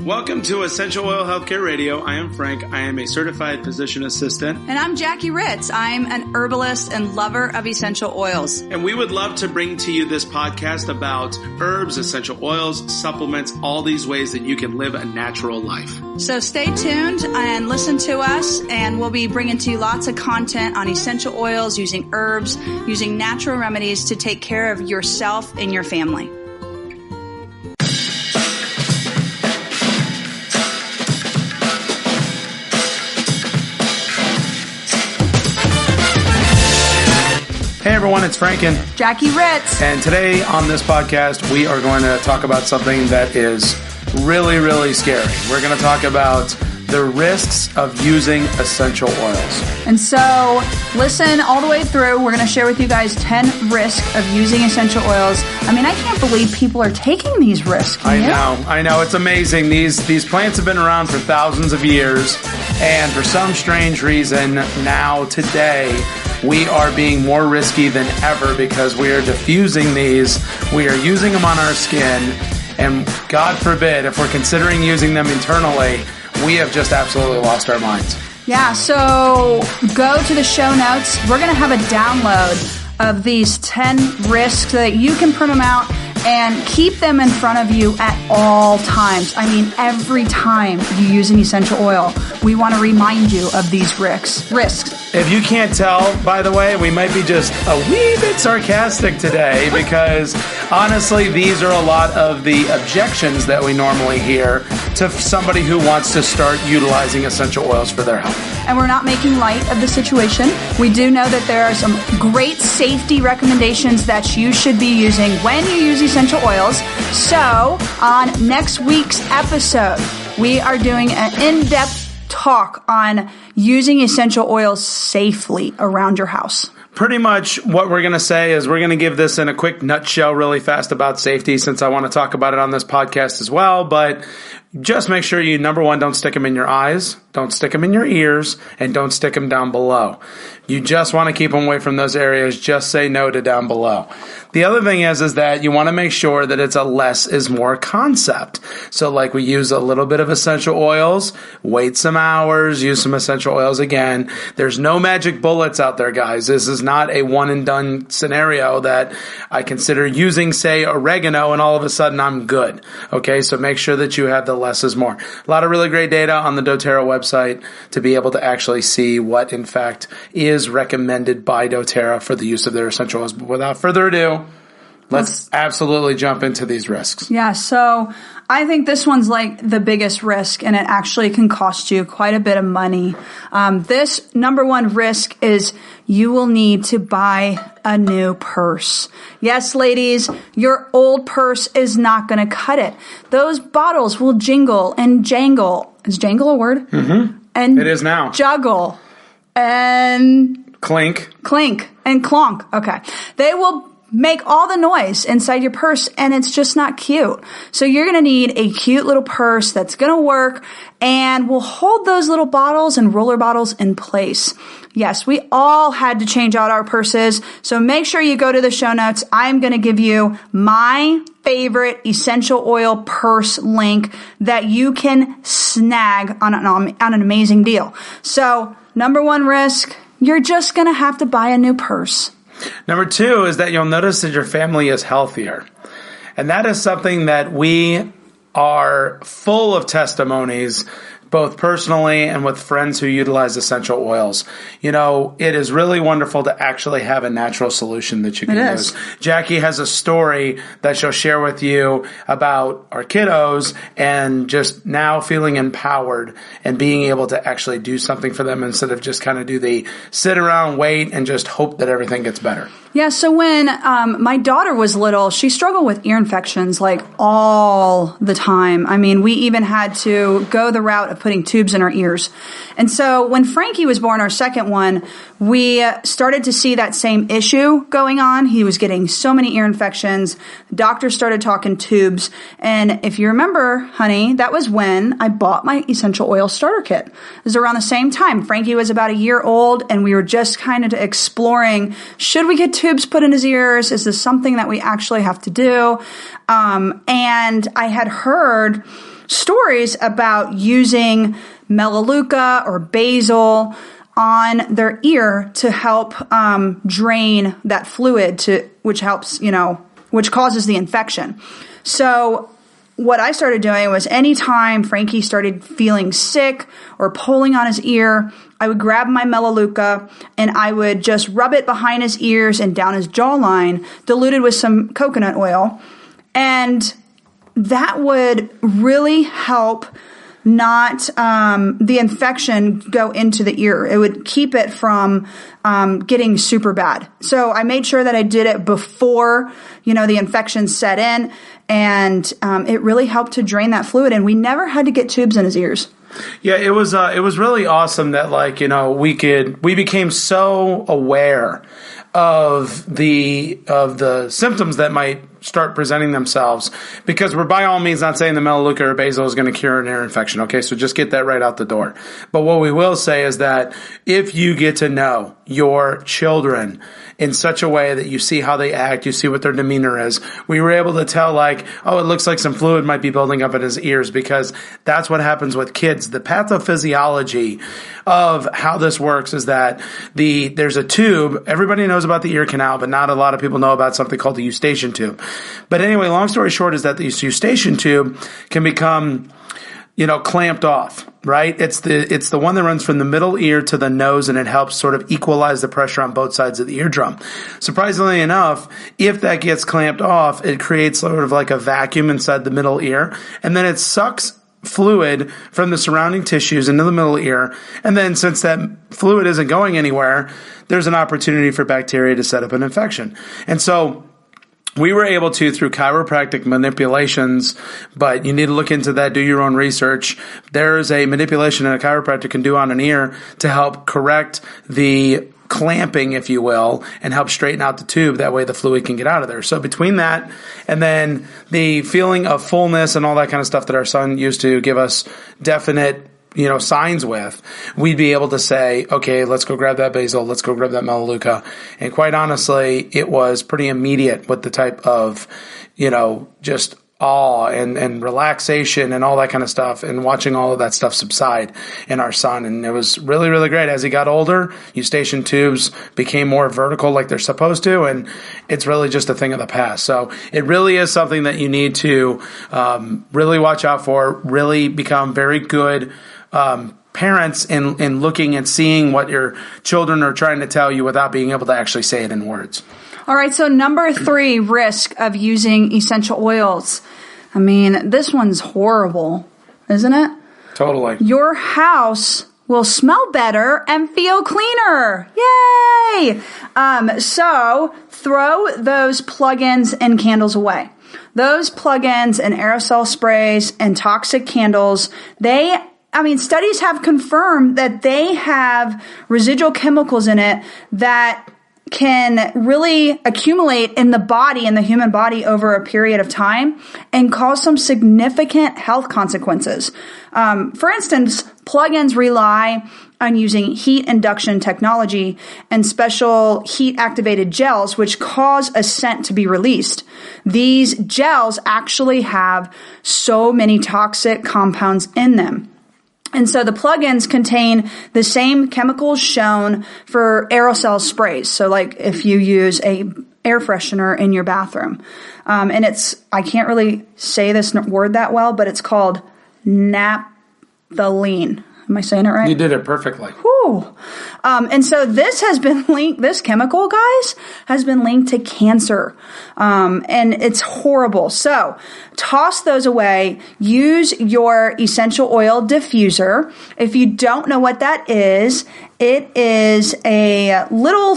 Welcome to Essential Oil Healthcare Radio. I am Frank. I am a certified physician assistant. And I'm Jackie Ritz. I'm an herbalist and lover of essential oils. And we would love to bring to you this podcast about herbs, essential oils, supplements, all these ways that you can live a natural life. So stay tuned and listen to us, and we'll be bringing to you lots of content on essential oils, using herbs, using natural remedies to take care of yourself and your family. Hey everyone, it's Frank and Jackie Ritz. And today on this podcast, we are going to talk about something that is really, really scary. We're going to talk about the risks of using essential oils. And so listen all the way through. We're going to share with you guys 10 risks of using essential oils. I mean, I can't believe people are taking these risks. I know. It's amazing. These plants have been around for thousands of years. And for some strange reason, now, today, we are being more risky than ever because we are diffusing these. We are using them on our skin. And God forbid, if we're considering using them internally, we have just absolutely lost our minds. Yeah, so go to the show notes. We're going to have a download of these 10 risks so that you can print them out and keep them in front of you at all times. I mean, every time you use an essential oil, we want to remind you of these risks. If you can't tell, by the way, we might be just a wee bit sarcastic today because honestly, these are a lot of the objections that we normally hear to somebody who wants to start utilizing essential oils for their health. And we're not making light of the situation. We do know that there are some great safety recommendations that you should be using when you use essential oils. So on next week's episode, we are doing an in-depth talk on using essential oils safely around your house. Pretty much what we're going to say is we're going to give this in a quick nutshell really fast about safety since I want to talk about it on this podcast as well. But just make sure you, number one, don't stick them in your eyes, don't stick them in your ears, and don't stick them down below. You just want to keep them away from those areas. Just say no to down below. The other thing is that you want to make sure that it's a less is more concept. So like we use a little bit of essential oils, wait some hours, use some essential oils again. There's no magic bullets out there, guys. This is not a one and done scenario that I consider using, say, oregano and all of a sudden I'm good. Okay, so make sure that you have the less is more. A lot of really great data on the doTERRA website to be able to actually see what in fact is recommended by doTERRA for the use of their essential oils. But without further ado, let's absolutely jump into these risks. Yeah, so I think this one's like the biggest risk, and it actually can cost you quite a bit of money. This number one risk is you will need to buy a new purse. Yes, ladies, your old purse is not going to cut it. Those bottles will jingle and jangle. Is jangle a word? Mm-hmm. And it is now. Juggle. And clink and clonk. Okay. They will make all the noise inside your purse, and it's just not cute. So you're going to need a cute little purse that's going to work and will hold those little bottles and roller bottles in place. Yes, we all had to change out our purses. So make sure you go to the show notes. I'm going to give you my favorite essential oil purse link that you can snag on an amazing deal. So number one risk, you're just going to have to buy a new purse. Number two is that you'll notice that your family is healthier. And that is something that we are full of testimonies, both personally and with friends who utilize essential oils. You know, it is really wonderful to actually have a natural solution that you can use. Jackie has a story that she'll share with you about our kiddos and just now feeling empowered and being able to actually do something for them instead of just kind of do the sit around, wait, and just hope that everything gets better. Yeah, so when my daughter was little, she struggled with ear infections like all the time. I mean, we even had to go the route of putting tubes in her ears. And so when Frankie was born, our second one, we started to see that same issue going on. He was getting so many ear infections. The doctor started talking tubes. And if you remember, honey, that was when I bought my essential oil starter kit. It was around the same time. Frankie was about a year old, and we were just kind of exploring, should we get tubes put in his ears? Is this something that we actually have to do? And I had heard stories about using melaleuca or basil on their ear to help drain that fluid, which helps, which causes the infection. So what I started doing was anytime Frankie started feeling sick or pulling on his ear, I would grab my melaleuca and I would just rub it behind his ears and down his jawline, diluted with some coconut oil. And that would really help not the infection go into the ear. It would keep it from getting super bad. So I made sure that I did it before, the infection set in, and it really helped to drain that fluid. And we never had to get tubes in his ears. Yeah, it was really awesome that we became so aware of the symptoms that might start presenting themselves, because we're by all means not saying the melaleuca or basil is going to cure an ear infection. Okay, so just get that right out the door. But what we will say is that if you get to know your children in such a way that you see how they act, you see what their demeanor is. We were able to tell it looks like some fluid might be building up in his ears, because that's what happens with kids. The pathophysiology of how this works is that there's a tube. Everybody knows about the ear canal, but not a lot of people know about something called the eustachian tube. But anyway, long story short is that the eustachian tube can become clamped off, right? It's the one that runs from the middle ear to the nose, and it helps sort of equalize the pressure on both sides of the eardrum. Surprisingly enough, if that gets clamped off, it creates sort of like a vacuum inside the middle ear, and then it sucks fluid from the surrounding tissues into the middle ear. And then since that fluid isn't going anywhere, there's an opportunity for bacteria to set up an infection. And so we were able to, through chiropractic manipulations, but you need to look into that, do your own research. There's a manipulation that a chiropractor can do on an ear to help correct the clamping, if you will, and help straighten out the tube. That way the fluid can get out of there. So between that and then the feeling of fullness and all that kind of stuff that our son used to give us definite signs with, we'd be able to say, okay, let's go grab that basil, let's go grab that melaleuca. And quite honestly, it was pretty immediate with the type of, just awe and relaxation and all that kind of stuff, and watching all of that stuff subside in our son. And it was really, really great. As he got older, eustachian tubes became more vertical like they're supposed to, and it's really just a thing of the past. So it really is something that you need to really watch out for, really become very good parents in looking and seeing what your children are trying to tell you without being able to actually say it in words. All right, so number 3, risk of using essential oils. I mean, this one's horrible, isn't it? Totally. Your house will smell better and feel cleaner. Yay! So throw those plug-ins and candles away. Those plug-ins and aerosol sprays and toxic candles, studies have confirmed that they have residual chemicals in it that can really accumulate in the human body over a period of time and cause some significant health consequences. For instance, plug-ins rely on using heat induction technology and special heat-activated gels, which cause a scent to be released. These gels actually have so many toxic compounds in them. And so the plugins contain the same chemicals shown for aerosol sprays. So like if you use a air freshener in your bathroom. And I can't really say this word that well, but it's called naphthalene. Am I saying it right? You did it perfectly. Whew. And so this chemical, guys, has been linked to cancer. And it's horrible. So toss those away. Use your essential oil diffuser. If you don't know what that is, it is a little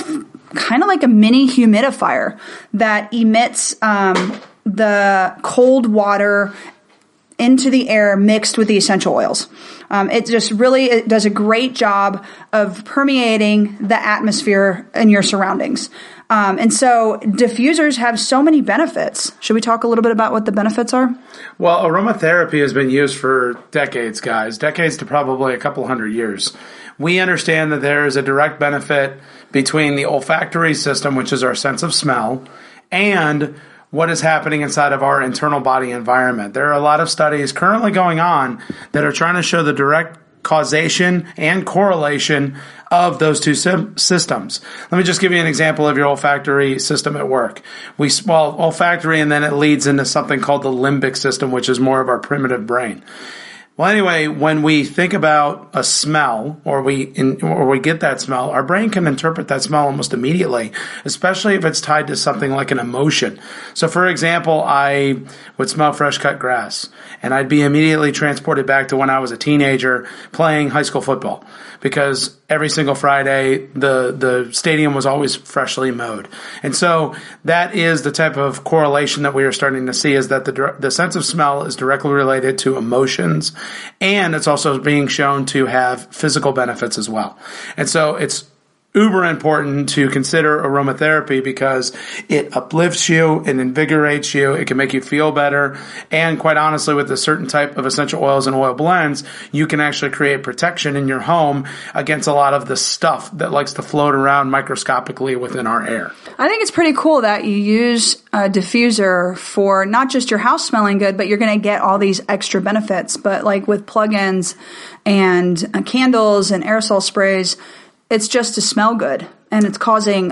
kind of like a mini humidifier that emits the cold water into the air mixed with the essential oils. It does a great job of permeating the atmosphere in your surroundings. And so diffusers have so many benefits. Should we talk a little bit about what the benefits are? Well, aromatherapy has been used for decades, guys. Decades to probably a couple hundred years. We understand that there is a direct benefit between the olfactory system, which is our sense of smell, and what is happening inside of our internal body environment. There are a lot of studies currently going on that are trying to show the direct causation and correlation of those two systems. Let me just give you an example of your olfactory system at work. We swallow olfactory, and then it leads into something called the limbic system, which is more of our primitive brain. Well, anyway, when we think about a smell or we get that smell, our brain can interpret that smell almost immediately, especially if it's tied to something like an emotion. So, for example, I would smell fresh cut grass, and I'd be immediately transported back to when I was a teenager playing high school football, because every single Friday the stadium was always freshly mowed. And so that is the type of correlation that we are starting to see, is that the sense of smell is directly related to emotions, and it's also being shown to have physical benefits as well. And so it's uber important to consider aromatherapy because it uplifts you, it invigorates you, it can make you feel better, and quite honestly, with a certain type of essential oils and oil blends, you can actually create protection in your home against a lot of the stuff that likes to float around microscopically within our air. I think it's pretty cool that you use a diffuser for not just your house smelling good, but you're going to get all these extra benefits. But like with plugins and candles and aerosol sprays, it's just to smell good, and it's causing,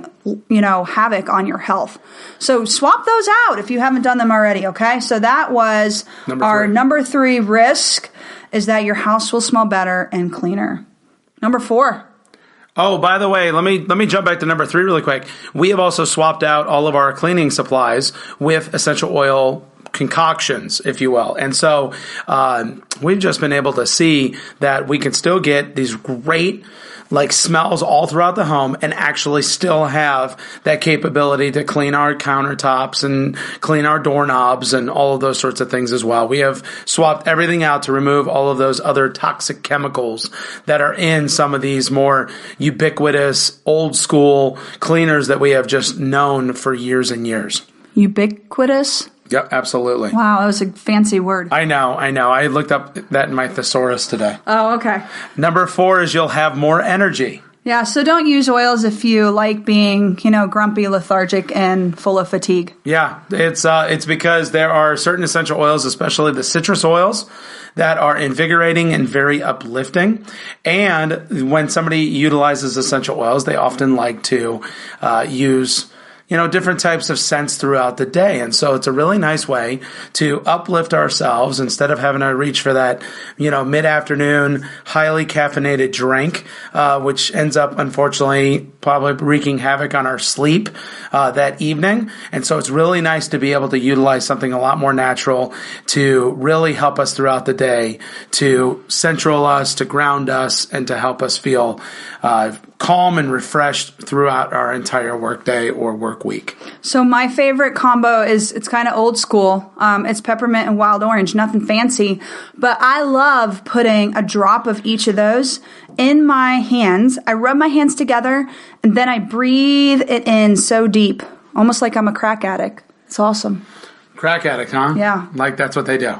havoc on your health. So swap those out if you haven't done them already, okay? So that was our number 3 risk, is that your house will smell better and cleaner. Number 4. Oh, by the way, let me jump back to number 3 really quick. We have also swapped out all of our cleaning supplies with essential oil concoctions, if you will. And so we've just been able to see that we can still get these great smells all throughout the home and actually still have that capability to clean our countertops and clean our doorknobs and all of those sorts of things as well. We have swapped everything out to remove all of those other toxic chemicals that are in some of these more ubiquitous, old school cleaners that we have just known for years and years. Ubiquitous? Yep, absolutely. Wow, that was a fancy word. I know. I looked up that in my thesaurus today. Oh, okay. Number 4 is you'll have more energy. Yeah, so don't use oils if you like being, grumpy, lethargic, and full of fatigue. Yeah, it's because there are certain essential oils, especially the citrus oils, that are invigorating and very uplifting. And when somebody utilizes essential oils, they often like to use different types of scents throughout the day. And so it's a really nice way to uplift ourselves instead of having to reach for that, mid-afternoon, highly caffeinated drink, which ends up, unfortunately, probably wreaking havoc on our sleep that evening. And so it's really nice to be able to utilize something a lot more natural to really help us throughout the day, to central us, to ground us, and to help us feel calm and refreshed throughout our entire workday or work week. So my favorite combo it's kind of old school. It's peppermint and wild orange, nothing fancy, but I love putting a drop of each of those in my hands. I rub my hands together and then I breathe it in so deep, almost like I'm a crack addict. It's awesome. Crack addict, huh? Yeah. Like that's what they do.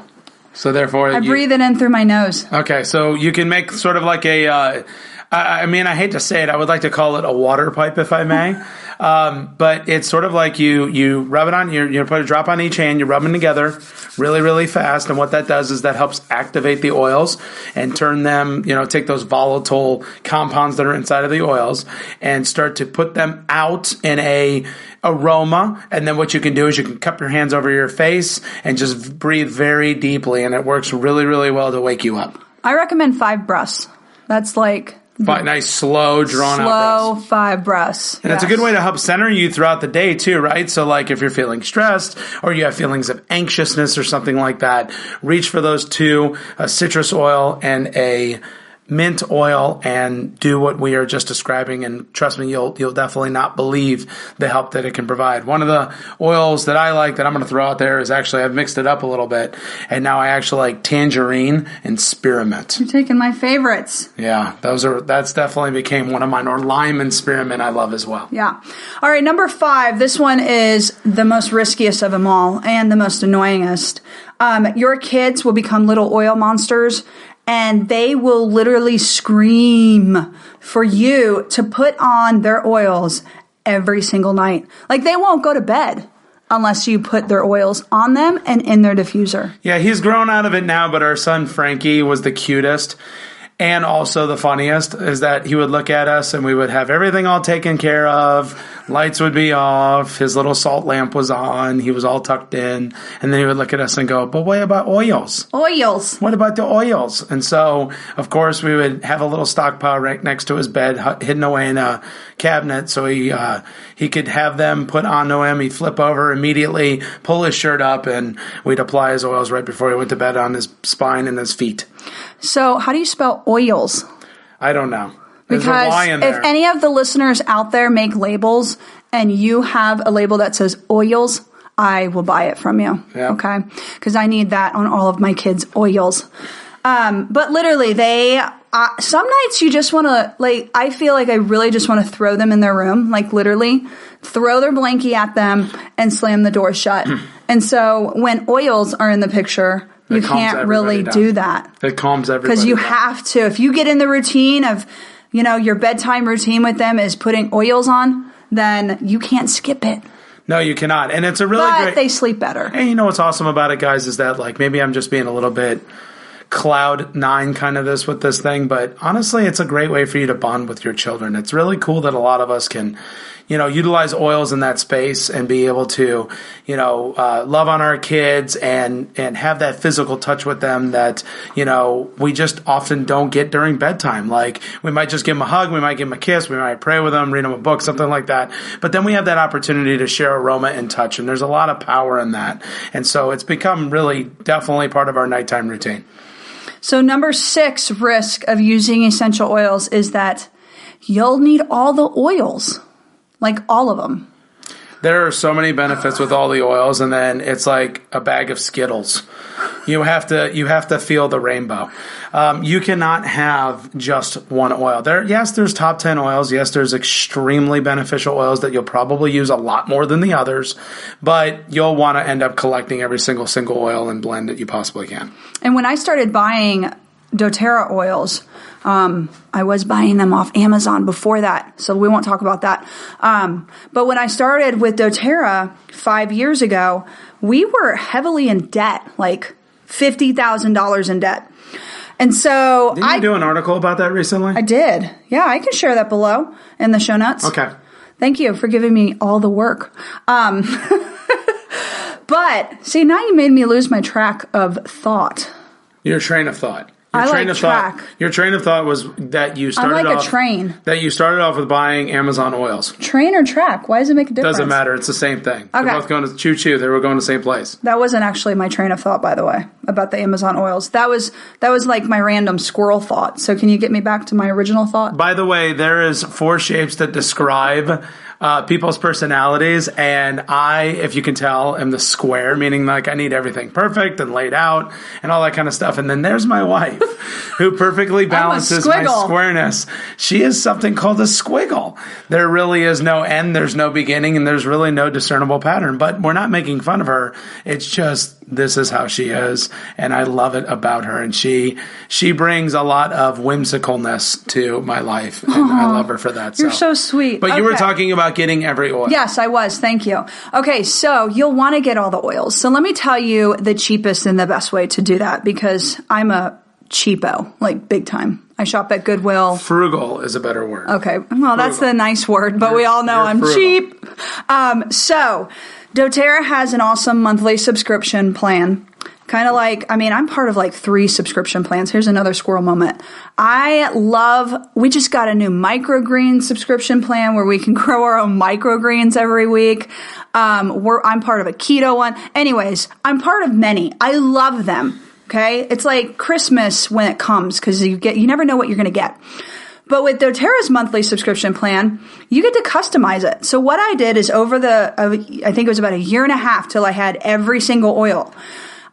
So therefore I breathe it in through my nose. Okay, so you can make sort of like a I hate to say it, I would like to call it a water pipe, if I may. But it's sort of like you rub it on, you put a drop on each hand, you rub them together really, really fast. And what that does is that helps activate the oils and turn them, take those volatile compounds that are inside of the oils and start to put them out in a aroma. And then what you can do is you can cup your hands over your face and just breathe very deeply. And it works really, really well to wake you up. I recommend 5 breaths. That's like... nice, slow, drawn out breaths. 5 breaths. And it's a good way to help center you throughout the day too, right? So like if you're feeling stressed or you have feelings of anxiousness or something like that, reach for those 2, a citrus oil and a mint oil, and do what we are just describing. And trust me, you'll definitely not believe the help that it can provide. One of the oils that I like that I'm going to throw out there is actually, I've mixed it up a little bit, and now I actually like tangerine and spearmint. You're taking my favorites. Yeah, that's definitely became one of mine, or lime and spearmint I love as well. Yeah. All right, number 5. This one is the most riskiest of them all and the most annoyingest. Your kids will become little oil monsters, and they will literally scream for you to put on their oils every single night. Like, they won't go to bed unless you put their oils on them and in their diffuser. Yeah, he's grown out of it now, but our son Frankie was the cutest. And also the funniest is that he would look at us and we would have everything all taken care of. Lights would be off. His little salt lamp was on. He was all tucked in. And then he would look at us and go, but what about oils? Oils. What about the oils? And so, of course, we would have a little stockpile right next to his bed, hidden away in a cabinet. So he could have them put onto him. He'd flip over immediately, pull his shirt up, and we'd apply his oils right before he went to bed on his spine and his feet. So how do you spell oils? I don't know. There's Because a Y in there. if any of the listeners out there make labels and you have a label that says oils, I will buy it from you. Yeah. Okay? Because I need that on all of my kids' oils. But literally, some nights you just want to, like, I feel like I really just want to throw them in their room, like literally throw their blankie at them and slam the door shut. And so when oils are in the picture, you can't really do that. It calms everybody Because you down. have to. If you get in the routine of, your bedtime routine with them is putting oils on, then you can't skip it. No, you cannot. And it's a really But great... they sleep better. And you know what's awesome about it, guys, is that, like, maybe I'm just being a little bit cloud nine kind of this with this thing, but honestly, it's a great way for you to bond with your children. It's really cool that a lot of us can, utilize oils in that space and be able to, love on our kids and have that physical touch with them that, we just often don't get during bedtime. Like, we might just give them a hug, we might give them a kiss, we might pray with them, read them a book, something like that. But then we have that opportunity to share aroma and touch, and there's a lot of power in that. And so it's become really definitely part of our nighttime routine. So number 6 risk of using essential oils is that you'll need all the oils, like all of them. There are so many benefits with all the oils, and then it's like a bag of Skittles. You have to feel the rainbow. You cannot have just one oil. There's top 10 oils. Yes, there's extremely beneficial oils that you'll probably use a lot more than the others, but you'll want to end up collecting every single oil and blend that you possibly can. And when I started buying doTERRA oils, I was buying them off Amazon before that, so we won't talk about that. But when I started with doTERRA 5 years ago, we were heavily in debt, like $50,000 in debt. And so Didn't you do an article about that recently? I did. Yeah, I can share that below in the show notes. Okay. Thank you for giving me all the work. But see, now you made me lose my track of thought. Your train of thought. Your train of thought was that you started I'm like a train. That you started off with buying Amazon oils. Train or track? Why does it make a difference? Doesn't matter. It's the same thing. Okay. They're both going to choo-choo. They were going to the same place. That wasn't actually my train of thought, by the way, about the Amazon oils. That was like my random squirrel thought. So can you get me back to my original thought? By the way, there is 4 shapes that describe people's personalities, and I, if you can tell, am the square, meaning like I need everything perfect and laid out and all that kind of stuff. And then there's my wife, who perfectly balances my squareness. She is something called a squiggle. There really is no end, there's no beginning, and there's really no discernible pattern. But we're not making fun of her. It's just this is how she is, and I love it about her. And she brings a lot of whimsicalness to my life, and I love her for that. You're so sweet. But you were talking about getting every oil. Yes, I was. Thank you. Okay, so you'll want to get all the oils. So let me tell you the cheapest and the best way to do that, because I'm a cheapo, like big time. I shop at Goodwill. Frugal is a better word. Okay, well, that's the nice word, but we all know I'm frugal. cheap. So doTERRA has an awesome monthly subscription plan. Kind of like, I'm part of like 3 subscription plans. Here's another squirrel moment. We just got a new microgreen subscription plan where we can grow our own microgreens every week. I'm part of a keto one. Anyways, I'm part of many. I love them. Okay. It's like Christmas when it comes, because you never know what you're going to get. But with doTERRA's monthly subscription plan, you get to customize it. So what I did is over I think it was about a year and a half till I had every single oil.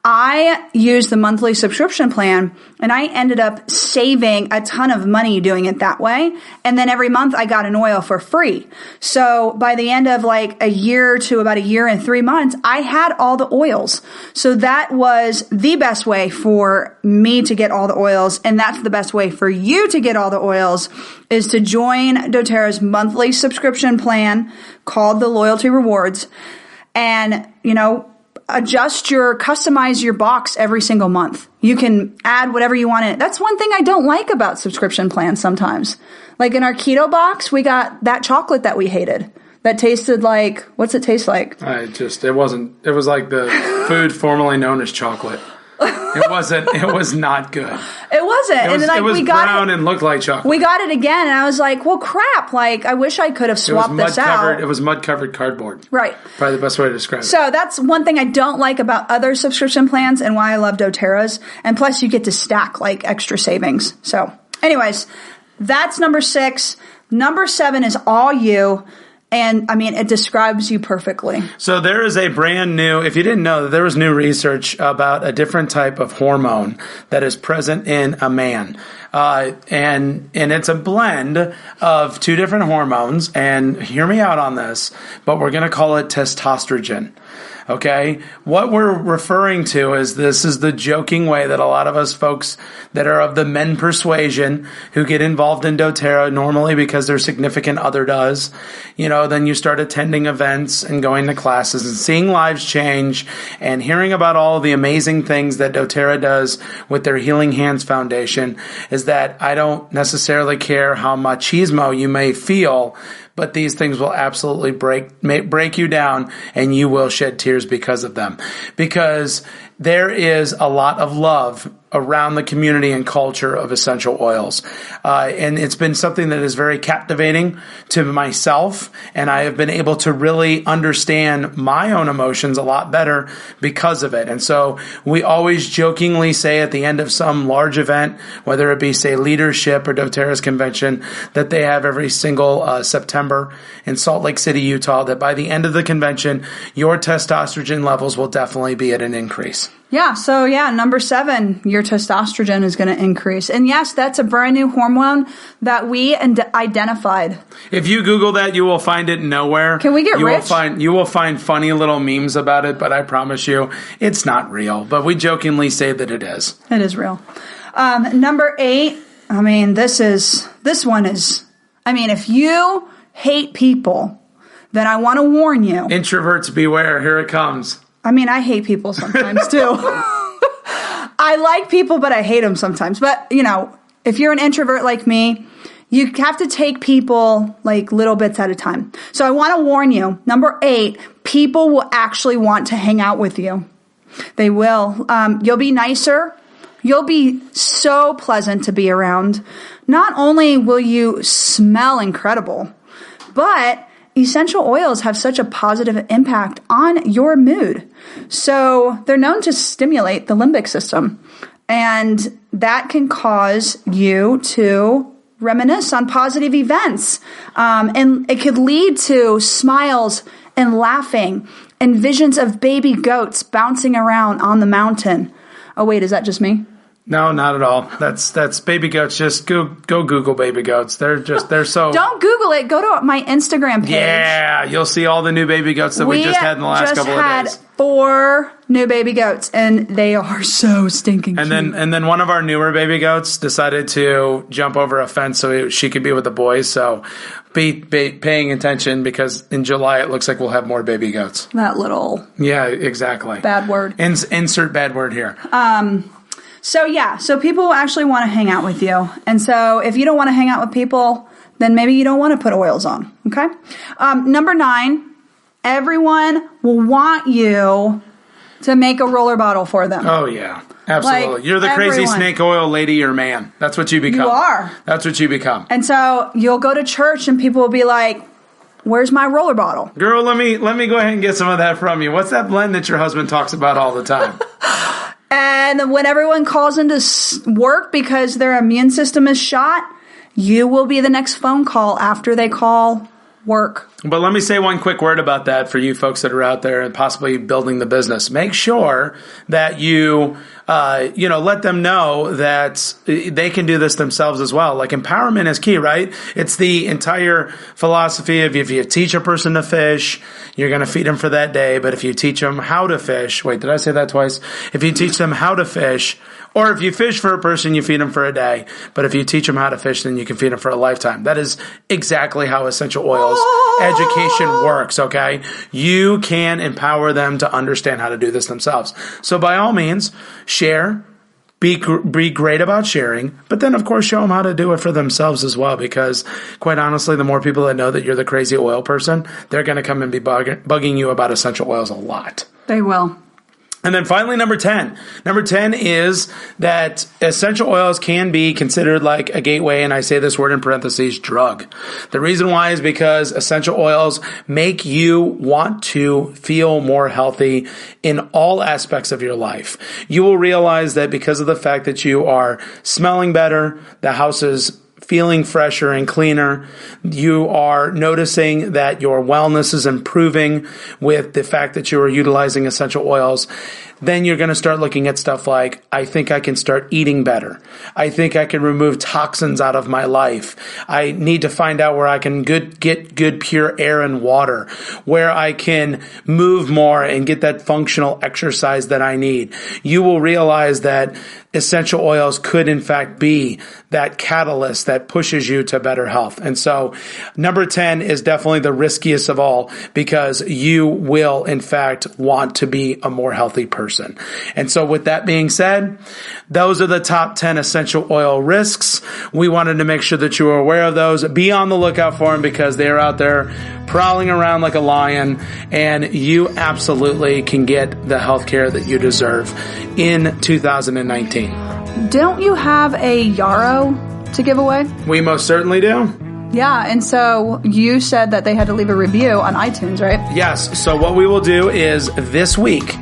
I used the monthly subscription plan, and I ended up saving a ton of money doing it that way. And then every month I got an oil for free. So by the end of like a year to about a year and 3 months, I had all the oils. So that was the best way for me to get all the oils. And that's the best way for you to get all the oils, is to join doTERRA's monthly subscription plan called the Loyalty Rewards. And customize your box every single month. You can add whatever you want in it. That's one thing I don't like about subscription plans sometimes. Like in our keto box, we got that chocolate that we hated. That tasted like, what's it taste like? It was like the food formerly known as chocolate. It was not good. It wasn't. It was brown and looked like chocolate. We got it again, and I was like, well, crap. Like, I wish I could have swapped this out. It was mud-covered cardboard. Right. Probably the best way to describe it. So that's one thing I don't like about other subscription plans and why I love doTERRA's. And plus, you get to stack, like, extra savings. So, anyways, that's number 6. Number 7 is All You. And, I mean, it describes you perfectly. So there is a brand new, if you didn't know, there was new research about a different type of hormone that is present in a man. And it's a blend of 2 different hormones. And hear me out on this, but we're going to call it testosterone. Okay? What we're referring to is this is the joking way that a lot of us folks that are of the men persuasion who get involved in doTERRA normally because their significant other does, then you start attending events and going to classes and seeing lives change and hearing about all of the amazing things that doTERRA does with their Healing Hands Foundation is that I don't necessarily care how machismo you may feel, but these things will absolutely break you down, and you will shed tears because of them. Because there is a lot of love around the community and culture of essential oils. And it's been something that is very captivating to myself, and I have been able to really understand my own emotions a lot better because of it. And so we always jokingly say at the end of some large event, whether it be, say, Leadership or doTERRA's convention, that they have every single September in Salt Lake City, Utah, that by the end of the convention, your testosterone levels will definitely be at an increase. Yeah. So number 7, your testosterone is going to increase. And yes, that's a brand new hormone that we identified. If you Google that, you will find it nowhere. Can we get rich? You will find funny little memes about it, but I promise you it's not real. But we jokingly say that it is. It is real. Number 8, I mean, if you hate people, then I want to warn you. Introverts beware. Here it comes. I mean, I hate people sometimes, too. I like people, but I hate them sometimes. But, if you're an introvert like me, you have to take people like little bits at a time. So I want to warn you, number 8, people will actually want to hang out with you. They will. You'll be nicer. You'll be so pleasant to be around. Not only will you smell incredible, but essential oils have such a positive impact on your mood. So they're known to stimulate the limbic system, and that can cause you to reminisce on positive events. And it could lead to smiles and laughing and visions of baby goats bouncing around on the mountain. Oh, wait, is that just me? No, not at all. That's baby goats. Just go Google baby goats. They're so. Don't Google it. Go to my Instagram page. Yeah, you'll see all the new baby goats that we just had in the last couple of days. We just had 4 new baby goats, and they are so stinking cute. And then one of our newer baby goats decided to jump over a fence so she could be with the boys. So be paying attention, because in July it looks like we'll have more baby goats. That little. Yeah, exactly. Bad word. Insert bad word here. So people will actually want to hang out with you. And so if you don't want to hang out with people, then maybe you don't want to put oils on. Okay. Number 9, everyone will want you to make a roller bottle for them. Oh, yeah. Absolutely. You're the crazy snake oil lady or man. That's what you become. You are. That's what you become. And so you'll go to church and people will be like, where's my roller bottle? Girl, let me go ahead and get some of that from you. What's that blend that your husband talks about all the time? And when everyone calls into work because their immune system is shot, you will be the next phone call after they call work. But let me say one quick word about that for you folks that are out there and possibly building the business. Make sure that you let them know that they can do this themselves as well. Like, empowerment is key, right? It's the entire philosophy of, if you teach a person to fish, you're going to feed them for that day. But if you teach them how to fish, wait, did I say that twice? If you teach them how to fish, Or if you fish for a person, you feed them for a day. But if you teach them how to fish, then you can feed them for a lifetime. That is exactly how essential oils education works, okay? You can empower them to understand how to do this themselves. So by all means, share. Be great about sharing, but then, of course, show them how to do it for themselves as well, because, quite honestly, the more people that know that you're the crazy oil person, they're going to come and be bugging you about essential oils a lot. They will. And then finally, number 10. Number 10 is that essential oils can be considered like a gateway, and I say this word in parentheses, drug. The reason why is because essential oils make you want to feel more healthy in all aspects of your life. You will realize that because of the fact that you are smelling better, the house is feeling fresher and cleaner. You are noticing that your wellness is improving with the fact that you are utilizing essential oils. Then you're going to start looking at stuff like, I think I can start eating better. I think I can remove toxins out of my life. I need to find out where I can get good pure air and water, where I can move more and get that functional exercise that I need. You will realize that essential oils could in fact be that catalyst that pushes you to better health. And so number 10 is definitely the riskiest of all, because you will in fact want to be a more healthy person. And so with that being said, those are the top 10 essential oil risks. We wanted to make sure that you were aware of those. Be on the lookout for them, because they're out there prowling around like a lion, and you absolutely can get the health care that you deserve in 2019. Don't you have a yarrow to give away? We most certainly do. Yeah, and so you said that they had to leave a review on iTunes, right? Yes, so what we will do is this week,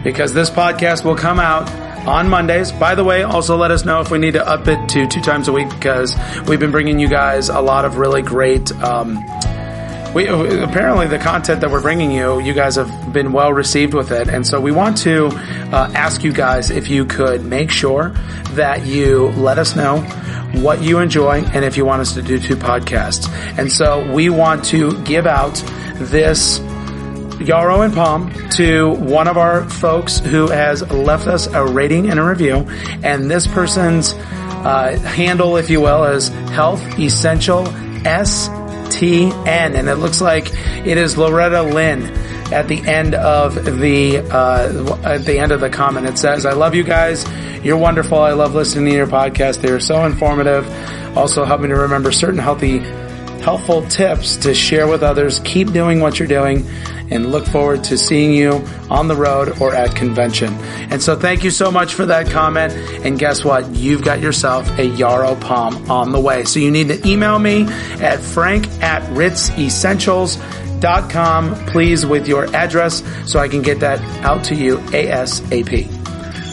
because this podcast will come out on Mondays. By the way, also let us know if we need to up it to 2 times a week, because we've been bringing you guys a lot of really great apparently the content that we're bringing you guys have been well received with it. And so we want to ask you guys if you could make sure that you let us know what you enjoy and if you want us to do 2 podcasts. And so we want to give out this yarrow and palm to one of our folks who has left us a rating and a review. And this person's handle, if you will, is Health Essential STN, and it looks like it is Loretta Lynn at the end of the comment. It says, I love you guys. You're wonderful. I love listening to your podcast. They are so informative. Also help me to remember certain helpful tips to share with others. Keep doing what you're doing, and look forward to seeing you on the road or at convention. And so thank you so much for that comment. And guess what? You've got yourself a yarrow palm on the way. So you need to email me at frank@ritzessentials.com, please, with your address so I can get that out to you ASAP.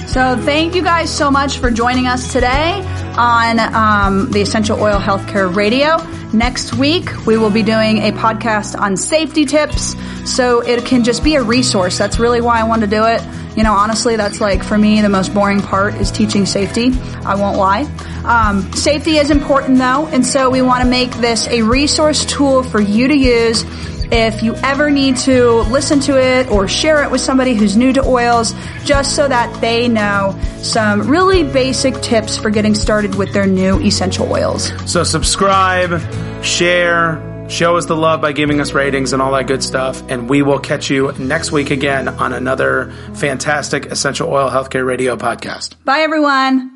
So thank you guys so much for joining us today on the Essential Oil Healthcare Radio. Next week, we will be doing a podcast on safety tips, so it can just be a resource. That's really why I wanted to do it. You know, honestly, that's like, for me, the most boring part is teaching safety. I won't lie. Safety is important, though, and so we want to make this a resource tool for you to use if you ever need to listen to it or share it with somebody who's new to oils, just so that they know some really basic tips for getting started with their new essential oils. So subscribe, share, show us the love by giving us ratings and all that good stuff. And we will catch you next week again on another fantastic Essential Oil Healthcare Radio podcast. Bye, everyone.